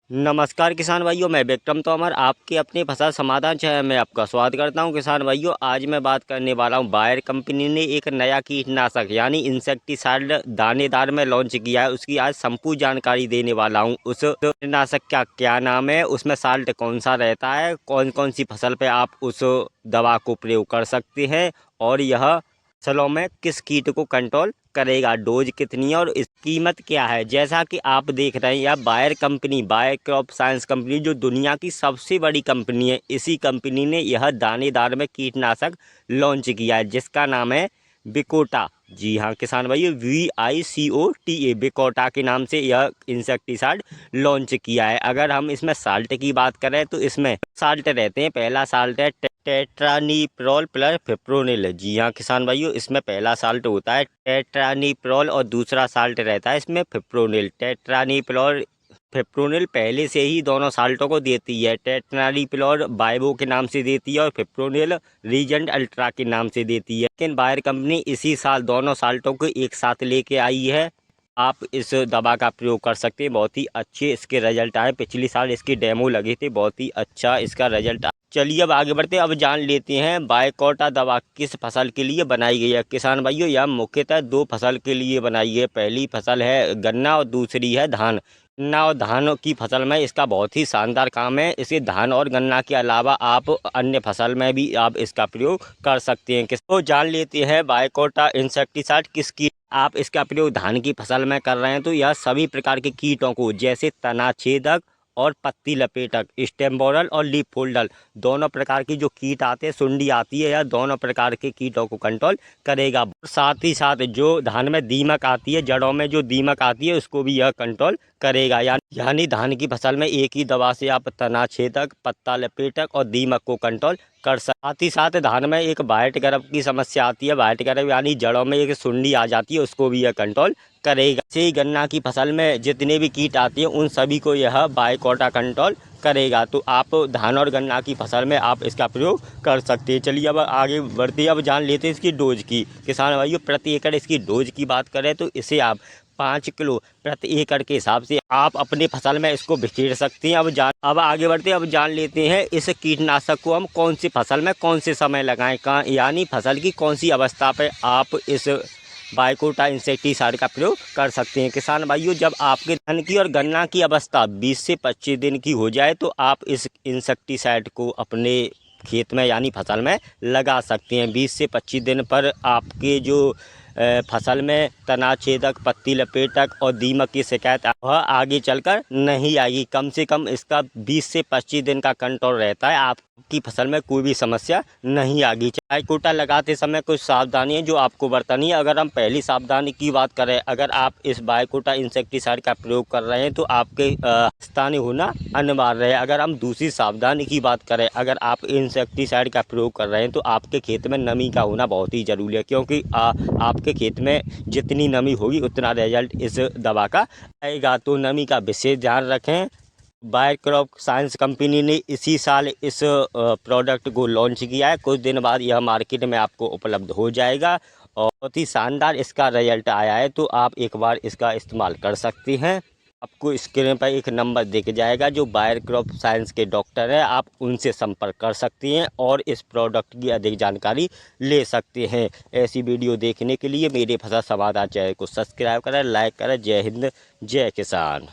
नमस्कार किसान भाइयों, मैं विक्रम तोमर आपके अपने फसल समाधान चैनल में आपका स्वागत करता हूं। किसान भाइयों, आज मैं बात करने वाला हूं, बायर कंपनी ने एक नया कीटनाशक यानी इंसेक्टिसाइड दानेदार में लॉन्च किया है। उसकी आज संपूर्ण जानकारी देने वाला हूं। उस कीटनाशक का क्या नाम है, उसमें साल्ट कौन सा रहता है, कौन कौन सी फसल पे आप उस दवा को प्रयोग कर सकते हैं और यह फसलों में किस कीट को कंट्रोल करेगा, डोज कितनी है और इस कीमत क्या है। जैसा कि आप देख रहे हैं, यह Bayer company, Bayer crop science company जो दुनिया की सबसे बड़ी कंपनी है, इसी कंपनी ने यह दानेदार में कीटनाशक लॉन्च किया है जिसका नाम है बिकोटा। जी हाँ किसान भाई, VICOTA बिकोटा के नाम से यह इंसेक्टिसाइड लॉन्च किया है। अगर हम इसमें साल्ट की बात करें तो इसमें साल्ट रहते हैं। पहला साल्ट है टेट्रानिप्रॉल प्लस फिप्रोनिल। जी हाँ किसान भाइयों, इसमें पहला साल्ट होता है टेट्रानिप्रॉल और दूसरा साल्ट रहता है इसमें फिप्रोनिल। टेट्रानिप्रॉल फिप्रोनिल पहले से ही दोनों साल्टों को देती है। टेट्रानिप्रॉल बाइवो के नाम से देती है और फिप्रोनिल रीजेंट अल्ट्रा के नाम से देती है। लेकिन बायर कंपनी इसी साल दोनों साल्टों को एक साथ लेके आई है। आप इस दवा का प्रयोग कर सकते हैं, बहुत ही अच्छे इसके रिजल्ट आए। पिछले साल इसके डेमो लगे थे, बहुत ही अच्छा इसका रिजल्ट। चलिए अब आगे बढ़ते हैं, अब जान लेते हैं बायकोटा दवा किस फसल के लिए बनाई गई है। किसान भाइयों, यह मुख्यतः दो फसल के लिए बनाई है। पहली फसल है गन्ना और दूसरी है धान। गन्ना और धान की फसल में इसका बहुत ही शानदार काम है। इसे धान और गन्ना के अलावा आप अन्य फसल में भी आप इसका प्रयोग कर सकते हैं। तो जान लेते हैं बायकोटा इंसेक्टिसाइड किसकी आप इसका प्रयोग धान की फसल में कर रहे हैं तो यह सभी प्रकार के कीटों को, जैसे तनाछेदक और पत्ती लपेटक, स्टेम बोरर और लीफ फोल्डर, दोनों प्रकार की जो कीट आते हैं, सुंडी आती है, यह दोनों प्रकार के कीटों को कंट्रोल करेगा। साथ ही साथ जो धान में दीमक आती है, जड़ों में जो दीमक आती है, उसको भी यह कंट्रोल करेगा। यानी धान की फसल में एक ही दवा से आप तनाछेदक, पत्ता लपेटक और दीमक को कंट्रोल कर साथ ही साथ धान में एक वाइट गरब की समस्या आती है। वाइट गरब यानी जड़ों में एक सुंडी आ जाती है, उसको भी यह कंट्रोल करेगा। से ही गन्ना की फसल में जितने भी कीट आते हैं उन सभी को यह बायकोटा कंट्रोल करेगा। तो आप धान और गन्ना की फसल में आप इसका प्रयोग कर सकते हैं। चलिए अब आगे बढ़ते हैं, अब जान लेते हैं इसकी डोज की। किसान भाइयों, प्रति एकड़ इसकी डोज की बात करें तो इसे आप 5 किलो प्रति एकड़ के हिसाब से आप अपनी फसल में इसको बिखेर सकते हैं। अब आगे बढ़ते हैं, अब जान लेते हैं इस कीटनाशक को हम कौन सी फसल में कौन से समय लगाएं, कहाँ यानी फसल की कौन सी अवस्था पे आप इस बायकोटा इंसेक्टिसाइड का प्रयोग कर सकते हैं। किसान भाइयों, जब आपके धान की और गन्ना की अवस्था 20 से 25 दिन की हो जाए तो आप इस इंसेक्टिसाइड को अपने खेत में यानी फसल में लगा सकते हैं। 20 से 25 दिन पर आपके जो फसल में तनाछेदक, पत्ती लपेटक और दीमक की शिकायत वह आगे चलकर नहीं आएगी। कम से कम इसका 20 से 25 दिन का कंट्रोल रहता है, आपकी फसल में कोई भी समस्या नहीं आएगी। बायकोटा लगाते समय कुछ सावधानी है जो आपको बरतनी है। अगर हम पहली सावधानी की बात करें, अगर आप इस बायकोटा इंसेक्टिसाइड का प्रयोग कर रहे हैं तो आपके स्थानीय होना अनिवार्य है। अगर हम दूसरी सावधानी की बात करें, अगर आप इंसेक्टिसाइड का प्रयोग कर रहे हैं तो आपके खेत में नमी का होना बहुत ही ज़रूरी है, क्योंकि आपके खेत में जितनी नमी होगी उतना रिजल्ट इस दवा का आएगा। तो नमी का विशेष ध्यान रखें। बायर क्रॉप साइंस कंपनी ने इसी साल इस प्रोडक्ट को लॉन्च किया है। कुछ दिन बाद यह मार्केट में आपको उपलब्ध हो जाएगा और बहुत ही शानदार इसका रिजल्ट आया है। तो आप एक बार इसका इस्तेमाल कर सकते हैं। आपको स्क्रीन पर एक नंबर दिख जाएगा जो बायर क्रॉप साइंस के डॉक्टर हैं, आप उनसे संपर्क कर सकते हैं और इस प्रोडक्ट की अधिक जानकारी ले सकते हैं। ऐसी वीडियो देखने के लिए मेरे फसल समाधान चैनल को सब्सक्राइब करें, लाइक करें। जय हिंद, जय किसान।